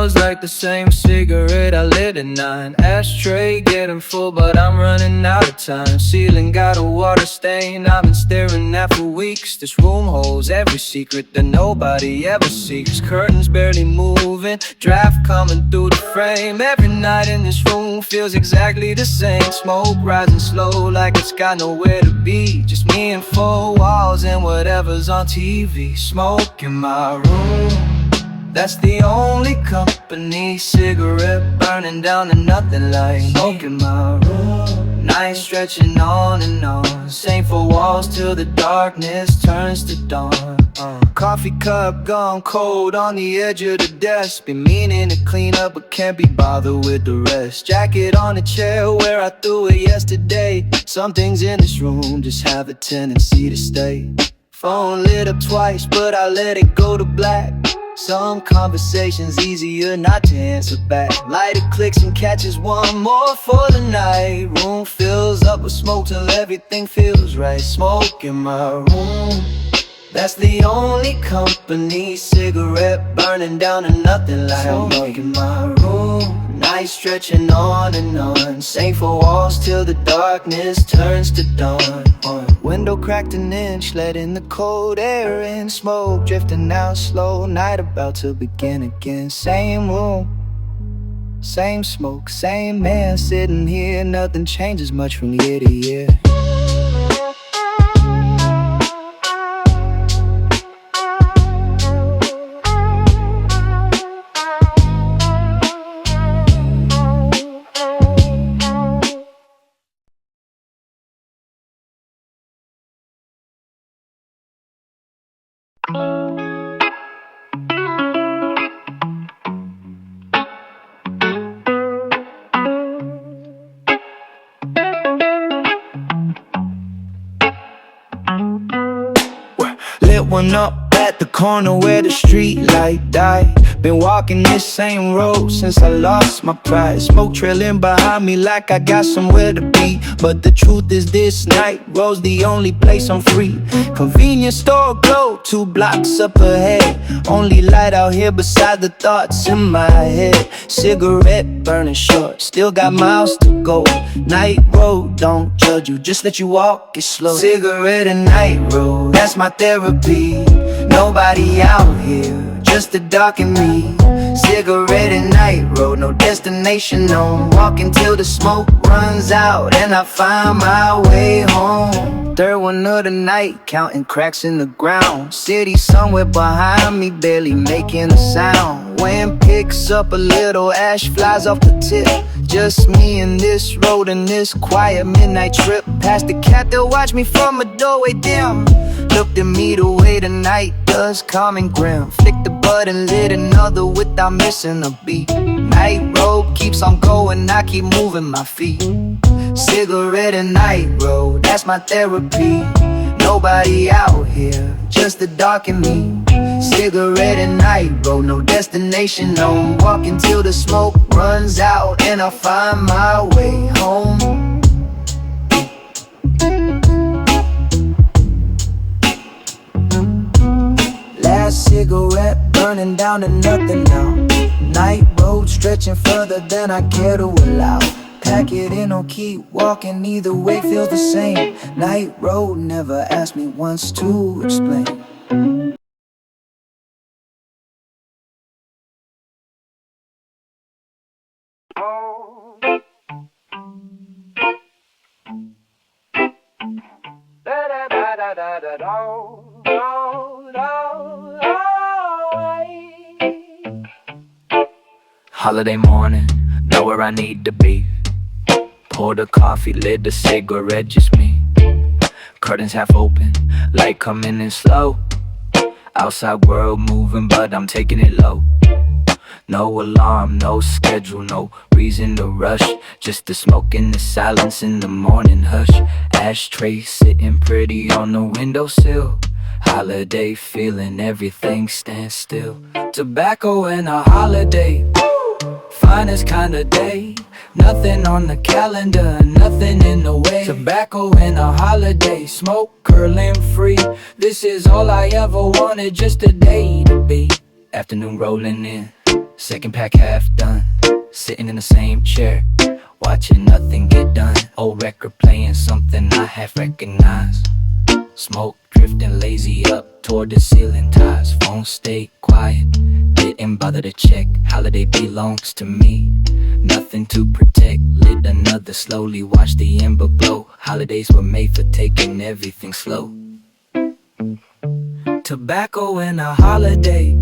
smells like the same cigarette I lit at 9. Ashtray getting full, but I'm running out of time. Ceiling got a water stain I've been staring at for weeks. This room holds every secret that nobody ever seeks. Curtains barely moving, draft coming through the frame. Every night in this room feels exactly the same. Smoke rising slow like it's got nowhere to be. Just me and four walls and whatever's on TV. Smoke in my room, that's the only company. Cigarette burning down to nothing like smoke in my room. Night stretching on and on, same four walls till the darkness turns to dawn. Coffee cup gone cold on the edge of the desk. Been meaning to clean up but can't be bothered with the rest. Jacket on the chair where I threw it yesterday. Some things in this room just have a tendency to stay. Phone lit up twice but I let it go to black. Some conversations easier not to answer back. Lighter clicks and catches one more for the night. Room fills up with smoke till everything feels right. Smoke in my room, that's the only company. Cigarette burning down to nothing like smoke in my room. Night stretching on and on, same four walls till the darkness turns to dawn. Window cracked an inch, letting the cold air in. Smoke drifting out slow, night about to begin again. Same room, same smoke, same man sitting here. Nothing changes much from year to year. Lit one up at the corner where the street light died. Been walking this same road since I lost my pride. Smoke trailing behind me like I got somewhere to be. But the truth is this night road's the only place I'm free. Convenience store glow 2 blocks up ahead. Only light out here beside the thoughts in my head. Cigarette burning short, still got miles to go. Night road don't judge you, just let you walk it slow. Cigarette and night road, that's my therapy. Nobody out here, just the dark and me. Cigarette and night road, no destination known. Walking till the smoke runs out and I find my way home. Third one of the night, counting cracks in the ground. City somewhere behind me, barely making a sound. Wind picks up a little, ash flies off the tip. Just me and this road and this quiet midnight trip. Past the cat that watched me from a doorway dim. Looked at me the way the night does, calm and grim. Flicked the button, lit another without missing a beat. Night road keeps on going, I keep moving my feet. Cigarette and night road, that's my therapy. Nobody out here, just the dark and me. Cigarette and night road, no destination known. Walking till the smoke runs out and I find my way home. Last cigarette burning down to nothing now. Night road stretching further than I care to allow. Pack it in or keep walking, either way feels the same. Night road never asked me once to explain. Holiday morning, know where I need to be. Poured a coffee, lit a cigarette, just me. Curtains half open, light coming in slow. Outside world moving, but I'm taking it low. No alarm, no schedule, no reason to rush. Just the smoke and the silence in the morning hush. Ashtray sitting pretty on the windowsill. Holiday feeling, everything stands still. Tobacco and a holiday, finest kind of day. Nothing on the calendar, nothing in the way. Tobacco and a holiday, smoke curling free. This is all I ever wanted, just a day to be. Afternoon rolling in, Second pack half done, sitting in the same chair, watching nothing get done. Old record playing something I half recognize. Smoke drifting lazy up toward the ceiling ties. Phone stayed quiet, didn't bother to check. Holiday belongs to me, nothing to protect. Lit another slowly, watch the ember glow. Holidays were made for taking everything slow. Tobacco and a holiday,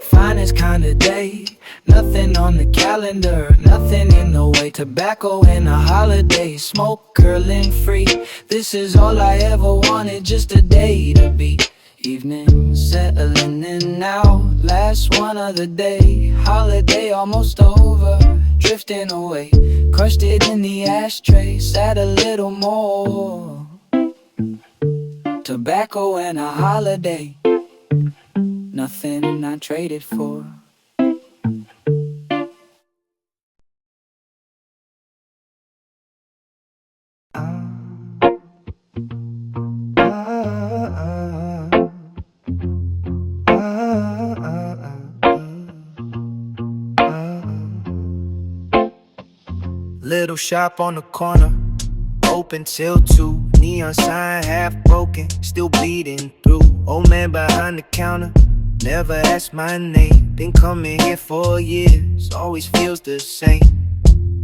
finest kind of day. Nothing on the calendar, nothing in the way. Tobacco and a holiday, smoke curling free. This is all I ever wanted, just a day to be. Evening settling in now, last one of the day. Holiday almost over, drifting away. Crushed it in the ashtray, sat a little more. Tobacco and a holiday, nothing I traded for. Little shop on the corner, open till 2. Neon sign half broken, still bleeding through. Old man behind the counter, never asked my name. Been coming here for years, always feels the same.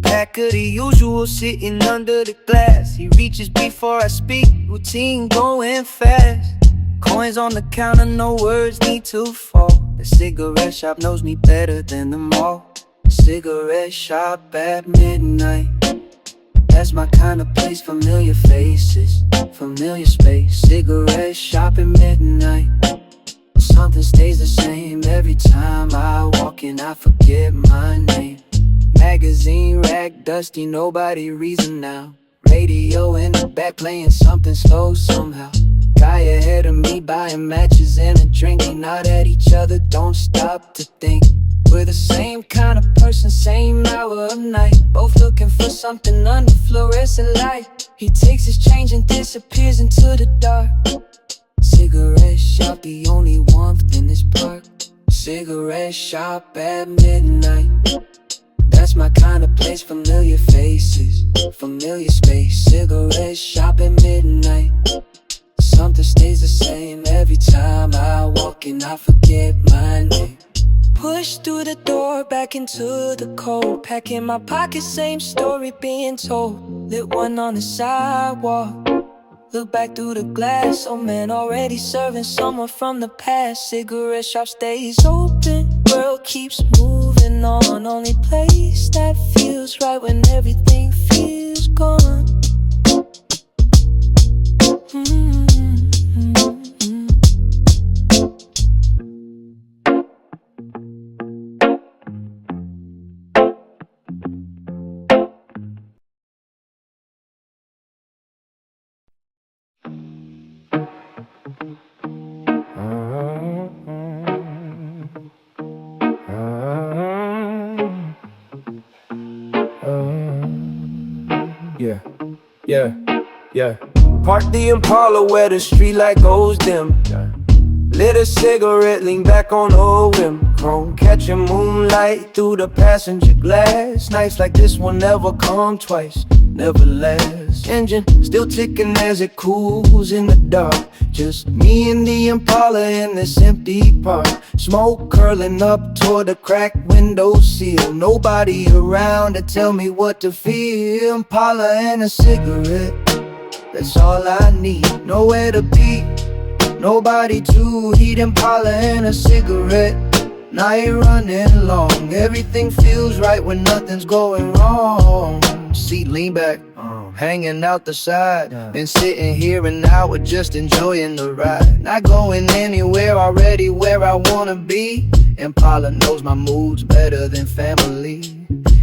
Pack of the usual sitting under the glass. He reaches before I speak, routine going fast. Coins on the counter, no words need to fall. The cigarette shop knows me better than the mall. Cigarette shop at midnight, that's my kind of place. Familiar faces, familiar space. Cigarette shop at midnight, something stays the same. Every time I walk in I forget my name. Magazine rack dusty, nobody reason now. Radio in the back playing something slow somehow. Guy ahead of me buying matches and a drink. We nod at each other, don't stop to think. We're the same kind of person, same hour of night. Both looking for something under fluorescent light. He takes his change and disappears into the dark. Cigarette shop, the only warmth in this park. Cigarette shop at midnight, that's my kind of place. Familiar faces, familiar space. Cigarette shop at midnight, something stays the same. Every time I walk in I forget my name. Push through the door, back into the cold. Pack in my pocket, same story being told. Lit one on the sidewalk, look back through the glass. Oh man, already serving someone from the past. Cigarette shop stays open, world keeps moving on. Only place that feels right when everything feels gone. Yeah. Park the Impala where the street light goes dim. Lit a cigarette, lean back on a whim. Chrome catching moonlight through the passenger glass. Nights like this will never come twice, never last. Engine still ticking as it cools in the dark. Just me and the Impala in this empty park. Smoke curling up toward the cracked window sill. Nobody around to tell me what to feel. Impala and a cigarette, that's all I need. Nowhere to be, nobody to heat. Impala and a cigarette, night running long. Everything feels right when nothing's going wrong. Seat lean back, hanging out the side. Been sitting here an hour just enjoying the ride. Not going anywhere, already where I wanna be. Impala knows my moods better than family.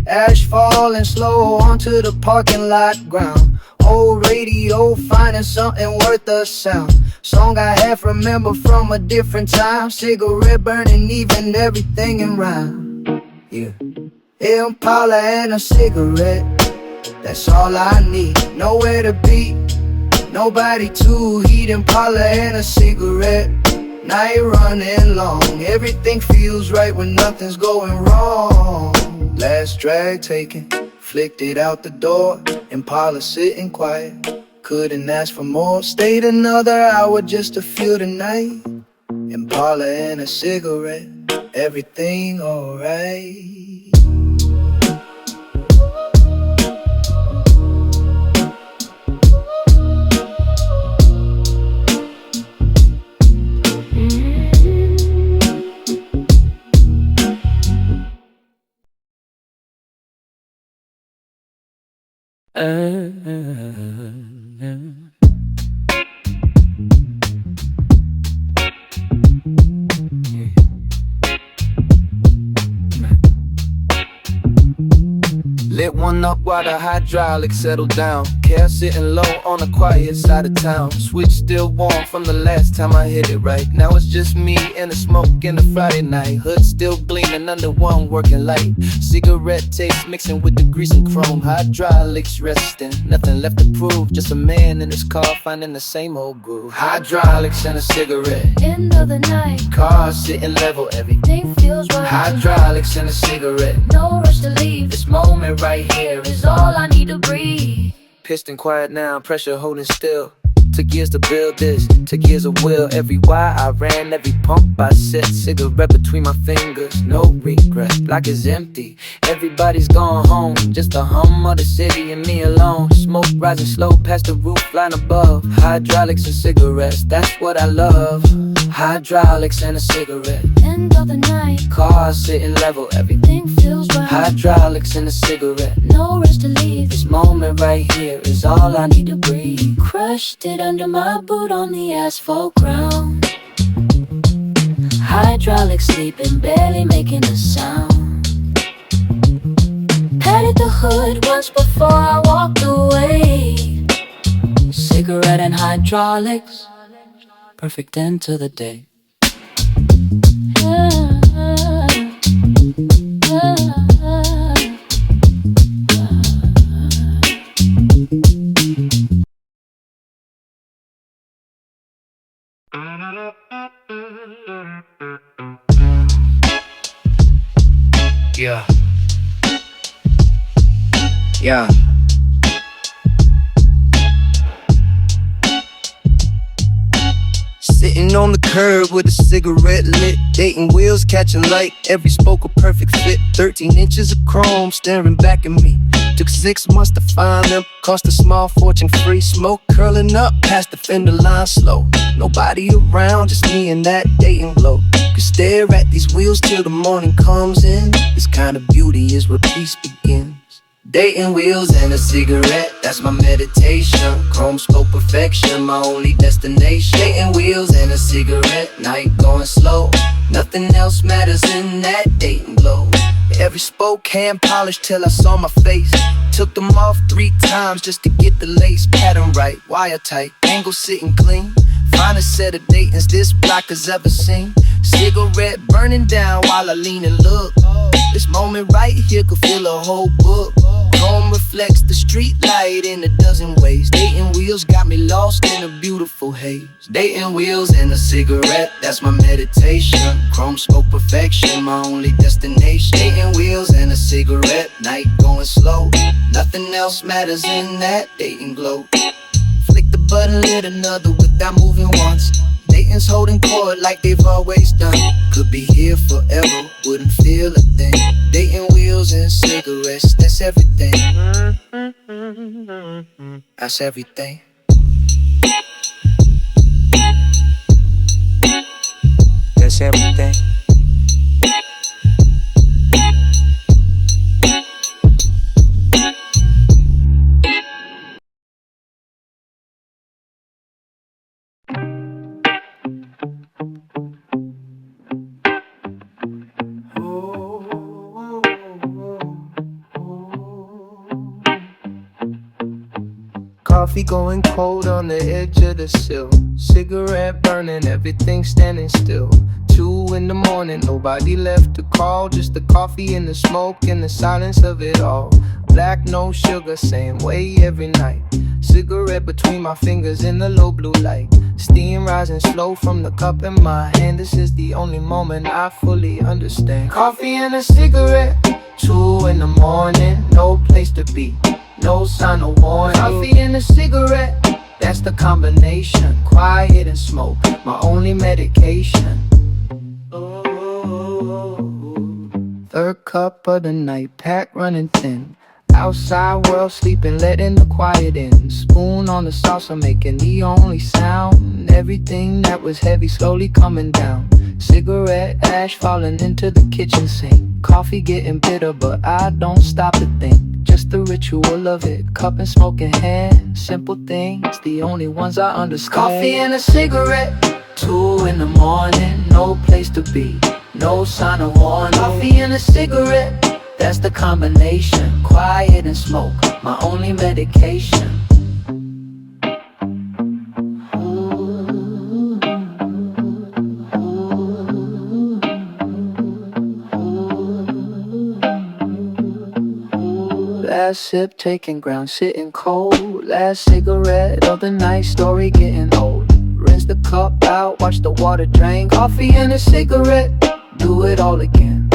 Ash falling slow onto the parking lot ground. Old radio, finding something worth a sound. Song I half remember from a different time. Cigarette burning, even everything in rhyme. Yeah, Impala and a cigarette, that's all I need. Nowhere to be, nobody to heat. Impala and a cigarette, Night running long, everything feels right when nothing's going wrong. Last drag taken, flicked it out the door. Impala sitting quiet, couldn't ask for more. Stayed another hour just to feel the night. Impala and a cigarette, everything alright. Lit one up while the hydraulics settled down. Care sitting low on the quiet side of town. Switch still warm from the last time I hit it right. Now it's just me and the smoke in the Friday night. Hood still gleaming under one working light. Cigarette taste mixing with the grease and chrome. Hydraulics resting, nothing left to prove. Just a man in his car finding the same old groove. Hydraulics and a cigarette. End of the night, Car sitting level, everything feels right. hydraulics and a cigarette. No rush to leave, this moment right here is all I need to breathe. Piston quiet now, pressure holding still. Took years to build this, took years of will. Every wire I ran, every pump I set. Cigarette between my fingers, no regret. Block is empty, everybody's gone home. Just the hum of the city and me alone. Smoke rising slow past the roof line above. Hydraulics and cigarettes, that's what I love. Hydraulics and a cigarette. End of the night, Car sitting level, everything feels right. hydraulics and a cigarette. No rush to leave, This moment right here is all I need to breathe. crushed it under my boot on the asphalt ground. Hydraulics sleeping, barely making a sound. Patted the hood once before I walked away. Cigarette and hydraulics, perfect end to the day. Yeah. Yeah. Sitting on the curb with a cigarette lit, dating wheels catching light, every spoke a perfect fit. 13 inches of chrome staring back at me. Took 6 months to find them, cost a small fortune free. Smoke curling up past the fender line slow. Nobody around, just me and that dating glow. Could stare at these wheels till the morning comes in. This kind of beauty is where peace begins. Dating wheels and a cigarette, that's my meditation. Chrome spoke perfection, my only destination. Dating wheels and a cigarette, night going slow. Nothing else matters in that dating glow. Every spoke hand polished till I saw my face. Took them off 3 times just to get the lace pattern right. Wire tight, angle sitting clean. Finest set of datings this block has ever seen. Cigarette burning down while I lean and look. This moment right here could fill a whole book. Chrome reflects the street light in a dozen ways. Dating wheels got me lost in a beautiful haze. Dating wheels and a cigarette, that's my meditation. Chrome spoke perfection, my only destination. Dating wheels and a cigarette, night going slow. Nothing else matters in that dating glow. Flick the button, lit another without moving once. Dating's holding court like they've always done. Could be here forever, wouldn't feel a thing. Dating wheels and cigarettes, that's everything. That's everything. That's everything. Coffee going cold on the edge of the sill. Cigarette burning, everything standing still. 2 in the morning, nobody left to call. Just the coffee and the smoke and the silence of it all. Black, no sugar, same way every night. Cigarette between my fingers in the low blue light. Steam rising slow from the cup in my hand. This is the only moment I fully understand. Coffee and a cigarette, 2 in the morning, no place to be, no sign of warning. Coffee and a cigarette, that's the combination. Quiet and smoke, my only medication. Third cup of the night, pack running thin. Outside world sleeping, letting the quiet in. Spoon on the salsa, making the only sound. Everything that was heavy slowly coming down. Cigarette ash falling into the kitchen sink. Coffee getting bitter, but I don't stop to think. Just the ritual of it, cup and smoke in hand. Simple things, the only ones I understand. Coffee and a cigarette, 2 in the morning, no place to be, no sign of warning. Coffee and a cigarette, that's the combination. Quiet and smoke, my only medication. Last sip taking ground, sitting cold. Last cigarette of the night, story getting old. Rinse the cup out, watch the water drain. Coffee and a cigarette, do it all again.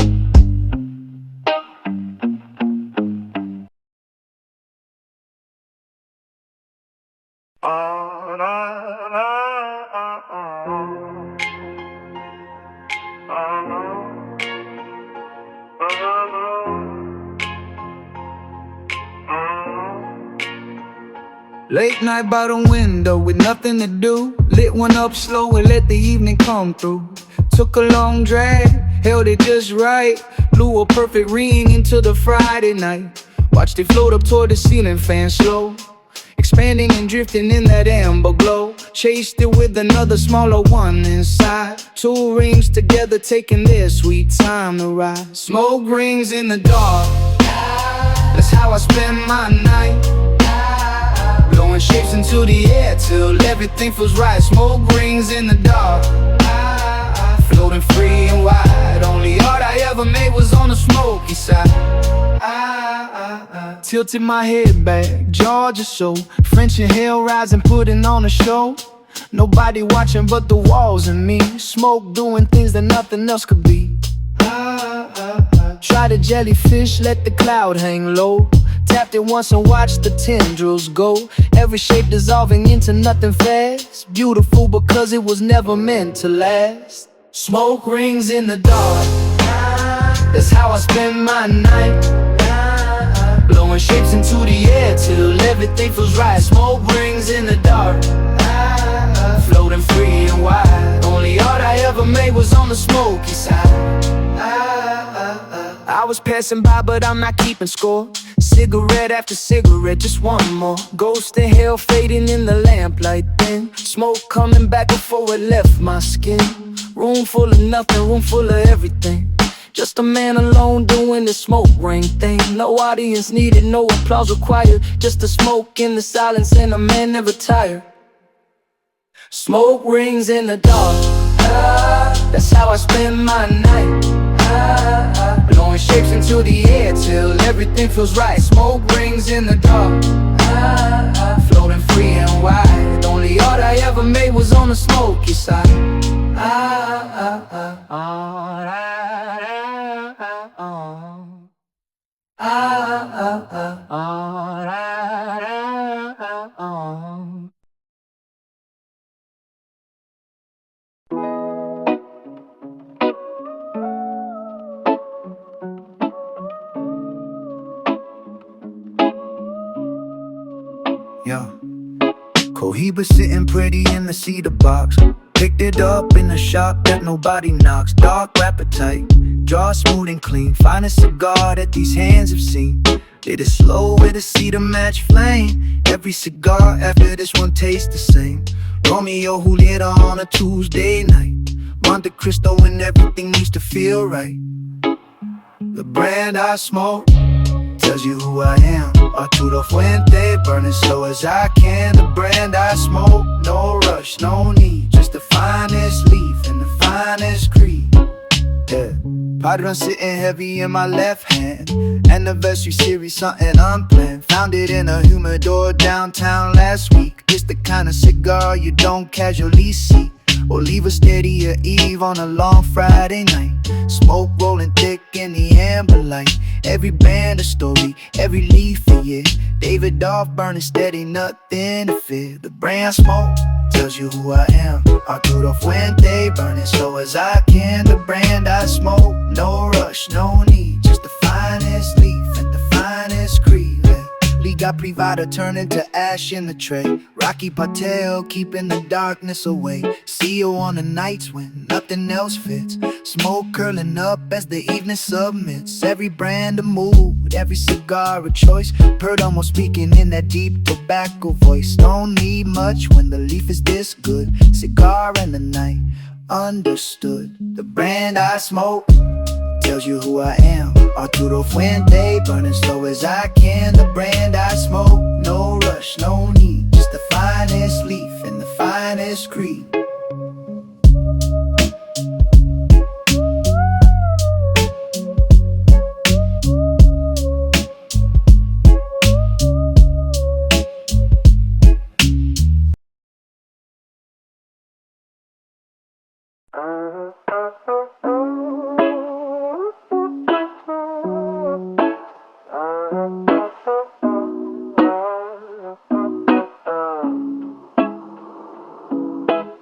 Late night by the window with nothing to do. Lit one up slow and let the evening come through. Took a long drag, held it just right. Blew a perfect ring into the Friday night. Watched it float up toward the ceiling fan slow, expanding and drifting in that amber glow. Chased it with another smaller one inside. 2 rings together taking their sweet time to ride. Smoke rings in the dark, that's how I spend my night. Blowing shapes into the air till everything feels right. Smoke rings in the dark, floating free and wide. Only art I ever made was on the smoky side. Tilted my head back, Georgia soul. French inhale, rising, putting on a show. Nobody watching but the walls and me. Smoke doing things that nothing else could be. Try the jellyfish, let the cloud hang low. Tapped it once and watched the tendrils go. Every shape dissolving into nothing fast. Beautiful because it was never meant to last. Smoke rings in the dark, that's how I spend my night. Blowing shapes into the air till everything feels right. Smoke rings in the dark, floating free and wide. Only art I ever made was on the smoky side. I was passing by but I'm not keeping score. Cigarette after cigarette, just one more. Ghost in hell fading in the lamplight then. Smoke coming back before it left my skin. Room full of nothing, room full of everything. Just a man alone doing the smoke ring thing. No audience needed, no applause required. Just the smoke in the silence and a man never tired. Smoke rings in the dark, that's how I spend my night. Blowing shapes into the air till everything feels right. Smoke rings in the dark, floating free and wide. Only art I ever made was on the smoky side. Yeah. Cohiba sitting pretty in the cedar box. Picked it up in the shop that nobody knocks. Dark appetite, draw smooth and clean. Finest cigar that these hands have seen. Lit it slow with a cedar match flame. Every cigar after this one tastes the same. Romeo Julieta on a Tuesday night. Monte Cristo when everything needs to feel right. The brand I smoke tells you who I am. Arturo Fuente, burning slow as I can. The brand I smoke, no no need. Just the finest leaf and the finest creed. Yeah. Pot run sitting heavy in my left hand. Anniversary series, something unplanned. Found it in a humidor downtown last week. It's the kind of cigar you don't casually see, or leave a steady at eve on a long Friday night. Smoke rolling thick in the amber light. Every band a story, every leaf a year. David off burning steady, nothing to fear. The brand smoke tells you who I am. Arturo Fuente, burning slow as I can. The brand I smoke, no rush, no need. Just the finest leaf and the finest creed. Liga Privada turning to ash in the tray. Rocky Patel keeping the darkness away. See you on the nights when nothing else fits. Smoke curling up as the evening submits. Every brand a mood, every cigar a choice. Perdomo speaking in that deep tobacco voice. Don't need much when the leaf is this good. Cigar and the night, understood. The brand I smoke tells you who I am. Arturo Fuente, burning slow as I can. The brand I smoke, no rush, no need. Just the finest leaf and the finest creed.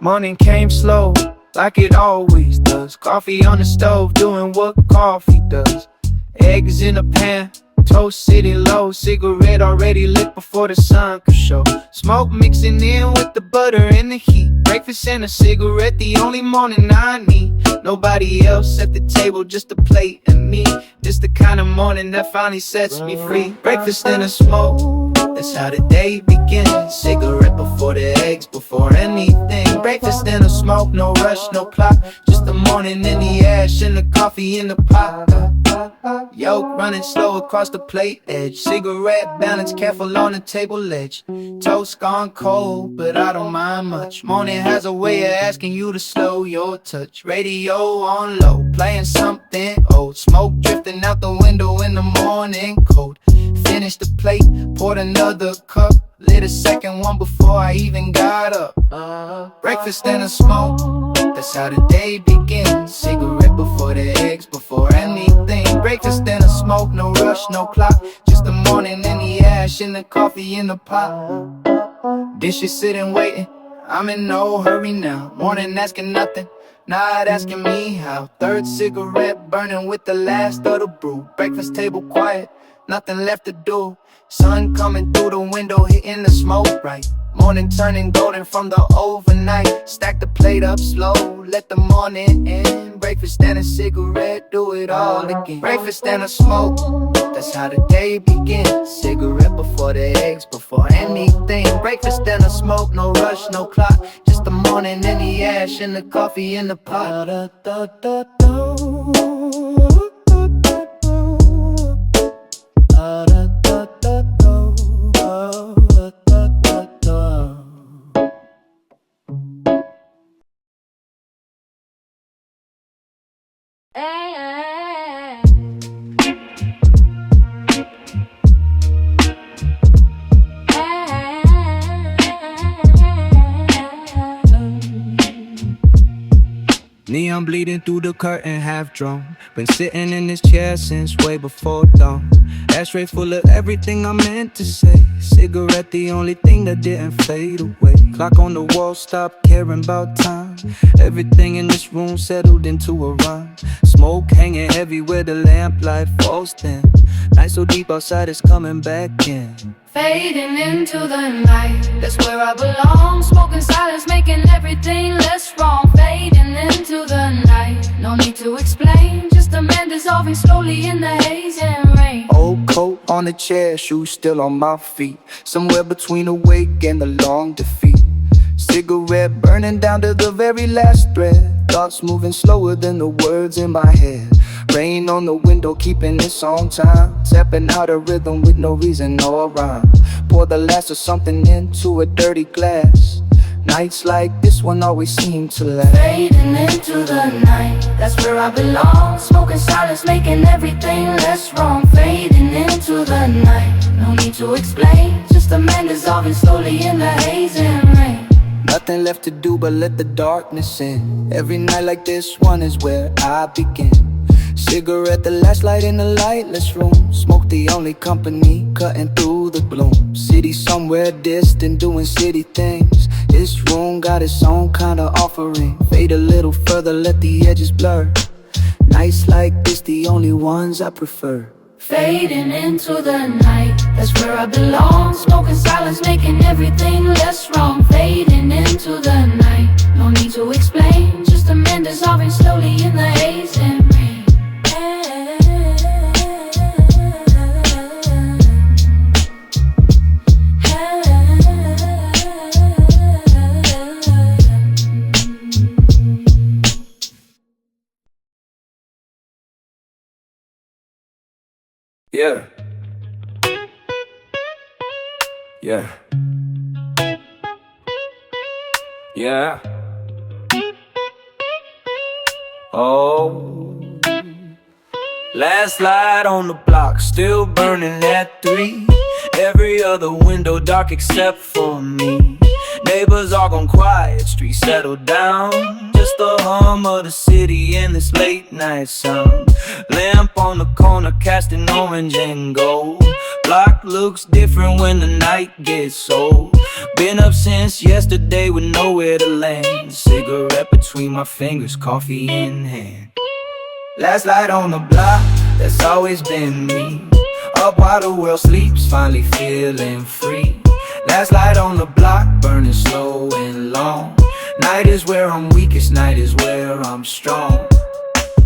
Morning came slow, like it always does. Coffee on the stove, doing what coffee does. Eggs in a pan, toast sitting low. Cigarette already lit before the sun could show. Smoke mixing in with the butter and the heat. Breakfast and a cigarette, the only morning I need. Nobody else at the table, just a plate and me. This the kind of morning that finally sets me free. Breakfast and a smoke, that's how the day begins. Cigarette before the eggs, before anything. Breakfast and a smoke, no rush, no clock. Just the morning and the ash and the coffee in the pot. Yolk running slow across the plate edge. Cigarette balance careful on the table ledge. Toast gone cold, but I don't mind much. Morning has a way of asking you to slow your touch. Radio on low, playing something old. Smoke drifting out the window in the morning cold. Finished the plate, poured another cup. Lit a second one before I even got up. Breakfast and a smoke, that's how the day begins. Cigarette before the eggs, before anything. Breakfast and a smoke, no rush, no clock. Just the morning and the ash and the coffee in the pot. Dishes sitting waiting, I'm in no hurry now. Morning asking nothing, not asking me how. Third cigarette burning with the last of the brew. Breakfast table quiet, nothing left to do. Sun coming through the window, hitting the smoke right. Morning turning golden from the overnight. Stack the plate up slow, let the morning end. Breakfast and a cigarette, do it all again. Breakfast and a smoke, that's how the day begins. Cigarette before the eggs, before anything. Breakfast and a smoke, no rush, no clock. Just the morning and the ash and the coffee in the pot. Neon bleeding through the curtain, half drawn. Been sitting in this chair since way before dawn. Ashtray full of everything I meant to say. Cigarette, the only thing that didn't fade away. Clock on the wall, stop caring about time. Everything in this room settled into a rhyme. Smoke hanging heavy where the lamplight falls thin. Night so deep outside, it's coming back in. Fading into the night, that's where I belong. Smoking silence, making everything less wrong. Fading into the night, no need to explain. Just a man dissolving slowly in the haze and rain. Old coat on the chair, shoes still on my feet. Somewhere between awake and the long defeat. Cigarette burning down to the very last thread. Thoughts moving slower than the words in my head. Rain on the window, keeping this on time. Tapping out a rhythm with no reason or rhyme. Pour the last of something into a dirty glass. Nights like this one always seem to last. Fading into the night, that's where I belong. Smoking silence, making everything less wrong. Fading into the night, no need to explain. Just a man dissolving slowly in the haze and rain. Nothing left to do but let the darkness in. Every night like this one is where I begin. Cigarette, the last light in the lightless room. Smoke the only company cutting through the gloom. City somewhere distant doing city things. This room got its own kind of offering. Fade a little further, let the edges blur. Nights like this, the only ones I prefer. Fading into the night, that's where I belong. Smoking silence, making everything less wrong. Fading into the night, no need to explain. Just a man dissolving slowly in the haze and rain. Yeah. Yeah. Yeah. Oh. Last light on the block, still burning at 3. Every other window dark except for me. Neighbors all gone quiet, streets settled down. Just the hum of the city in this late night sound. Lamp on the corner casting orange and gold. Block looks different when the night gets old. Been up since yesterday with nowhere to land. Cigarette between my fingers, coffee in hand. Last light on the block, that's always been me. Up while the world sleeps, finally feeling free. Last light on the block, burning slow and long. Night is where I'm weakest, night is where I'm strong.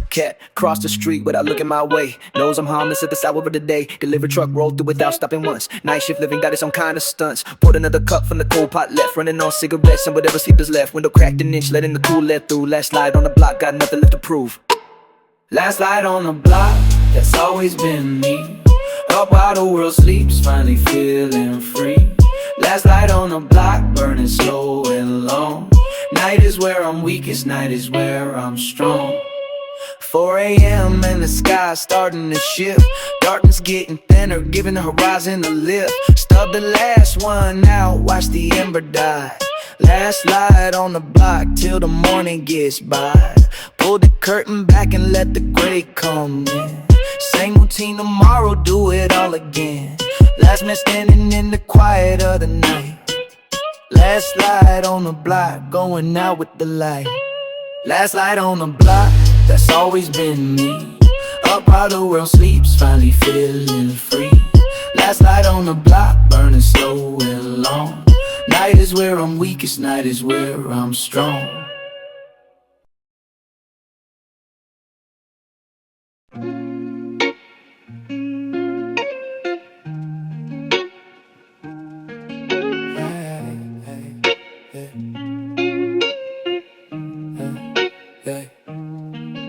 Cat cross the street without looking my way. Knows I'm harmless at this hour of the day. Delivery truck rolled through without stopping once. Night shift living got its own kind of stunts. Poured another cup from the cold pot left. Running on cigarettes and whatever sleep is left. Window cracked an inch, letting the cool air through. Last light on the block, got nothing left to prove. Last light on the block, that's always been me. Up while the world sleeps, finally feeling free. Last light on the block, burning slow and long. Night is where I'm weakest, night is where I'm strong. 4 a.m. and the sky starting to shift. Darkness getting thinner, giving the horizon a lift. Stub the last one out, watch the ember die. Last light on the block till the morning gets by. Pull the curtain back and let the gray come in. Same routine tomorrow, do it all again. Last man standing in the quiet of the night. Last light on the block, going out with the light. Last light on the block, that's always been me. Up while the world sleeps, finally feeling free. Last light on the block, burning slow and long. Night is where I'm weakest, night is where I'm strong.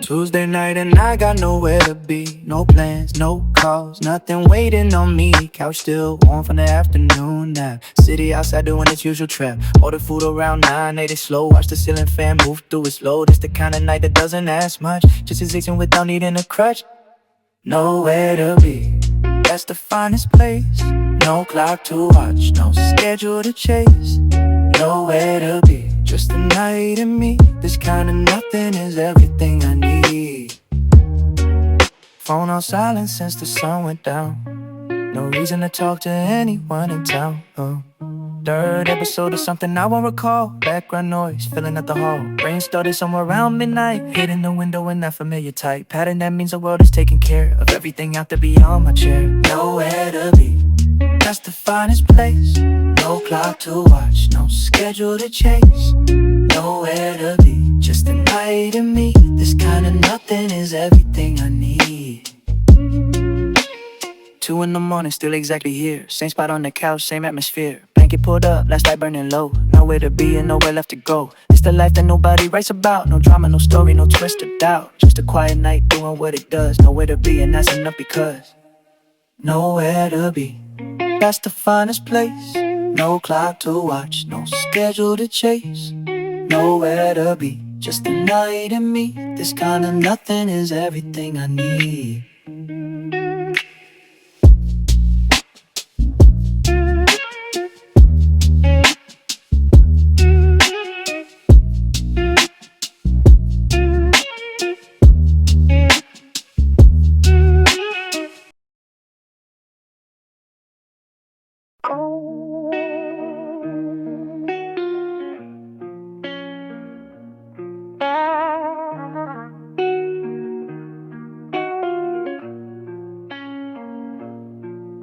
Tuesday night and I got nowhere to be. No plans, no calls, nothing waiting on me. Couch still warm from the afternoon nap. City outside doing its usual trap. Ordered food around 9, ate it slow. Watch the ceiling fan move through its load. It's the kind of night that doesn't ask much. Just existing without needing a crutch. Nowhere to be, that's the finest place. No clock to watch, no schedule to chase. Nowhere to be, just the night and me. This kind of nothing is everything I need. Phone on silent since the sun went down. No reason to talk to anyone in town. Third episode of something I won't recall. Background noise, filling up the hall. Rain started somewhere around midnight. Hit in the window in that familiar type pattern that means the world is taking care of everything out there beyond my chair. Nowhere to be, that's the finest place. No clock to watch, no schedule to chase. Nowhere to be, just the night and me. This kind of nothing is everything I need. 2 in the morning, still exactly here. Same spot on the couch, same atmosphere. Blanket pulled up, last light burning low. Nowhere to be and nowhere left to go. It's the life that nobody writes about. No drama, no story, no twist or doubt. Just a quiet night doing what it does. Nowhere to be and that's enough because nowhere to be, that's the finest place. No clock to watch, no schedule to chase, nowhere to be, just a night and me. This kind of nothing is everything I need.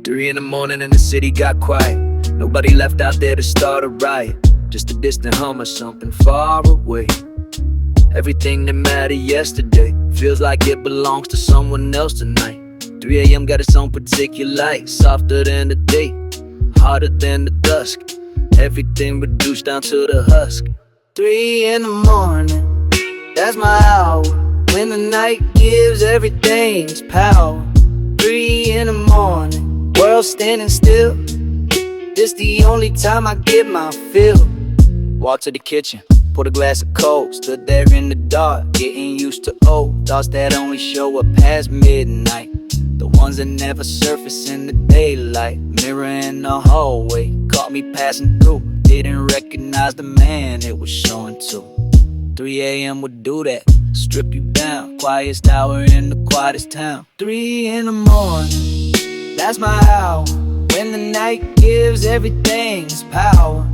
Three in the morning and the city got quiet. Nobody left out there to start a riot. Just a distant hum or something far away. Everything that mattered yesterday feels like it belongs to someone else tonight. 3 a.m. got its own particular light, softer than the day, harder than the dusk. Everything reduced down to the husk. 3 in the morning, that's my hour, when the night gives everything its power. 3 in the morning, world standing still. This the only time I get my fill. Walked to the kitchen, poured a glass of coke, stood there in the dark, getting used to old thoughts that only show up past midnight. The ones that never surface in the daylight. Mirror in the hallway, caught me passing through. Didn't recognize the man it was showing to. 3 a.m. would do that, strip you down. Quietest hour in the quietest town. 3 in the morning, that's my hour, when the night gives everything its power.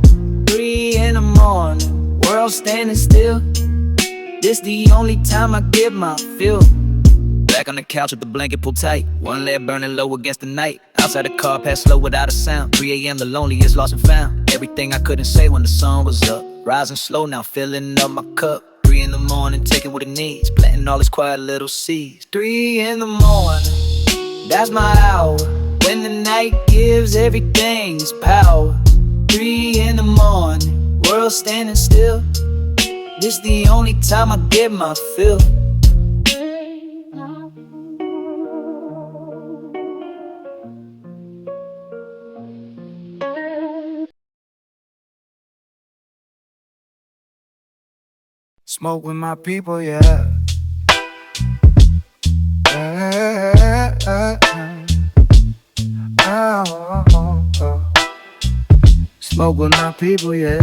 3 in the morning, world standing still. This the only time I get my fill. Back on the couch with the blanket pulled tight, one leg burning low against the night. Outside the car, passed slow without a sound. 3 a.m. the loneliest lost and found. Everything I couldn't say when the sun was up. Rising slow now, filling up my cup. 3 in the morning, taking what it needs, planting all its quiet little seeds. 3 in the morning, that's my hour, when the night gives everything its power. 3 in the morning, world standing still. This the only time I get my fill. Smoke with my people, yeah. Smoke with my people, yeah.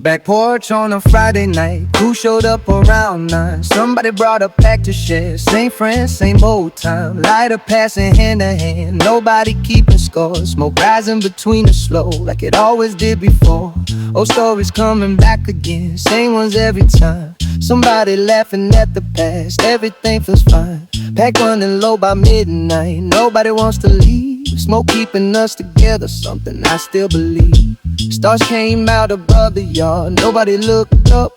Back porch on a Friday night, crew showed up around 9. Somebody brought a pack to share, same friends, same old time. Lighter passing hand to hand, nobody keeping score. Smoke rising between the slow, like it always did before. Old stories coming back again, same ones every time. Somebody laughing at the past, everything feels fine. Pack running low by midnight, nobody wants to leave. Smoke keeping us together, something I still believe. Stars came out above the yard, nobody looked up.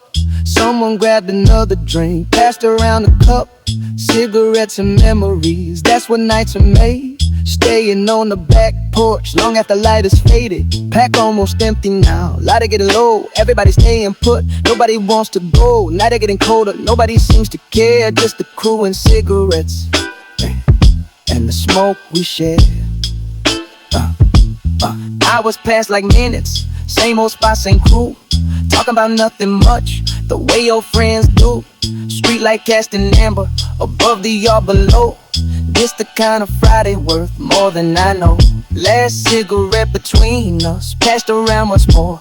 Someone grabbed another drink, passed around a cup. Cigarettes and memories, that's what nights are made. Staying on the back porch, long after light is faded. Pack almost empty now, lighter getting low. Everybody staying put, nobody wants to go. Night are getting colder, nobody seems to care. Just the crew and cigarettes, and the smoke we share. Hours pass like minutes, same old spot, same crew. Talking about nothing much, the way your friends do. Street light casting amber, above the yard below. This the kind of Friday worth more than I know. Last cigarette between us, passed around once more.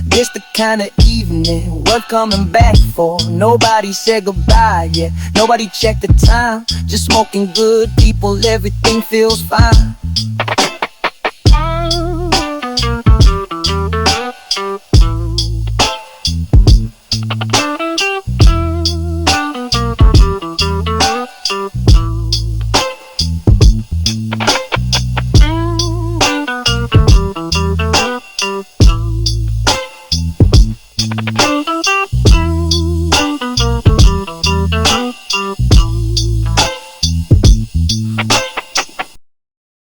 This the kind of evening worth coming back for. Nobody said goodbye yet, nobody checked the time. Just smoking good people, everything feels fine.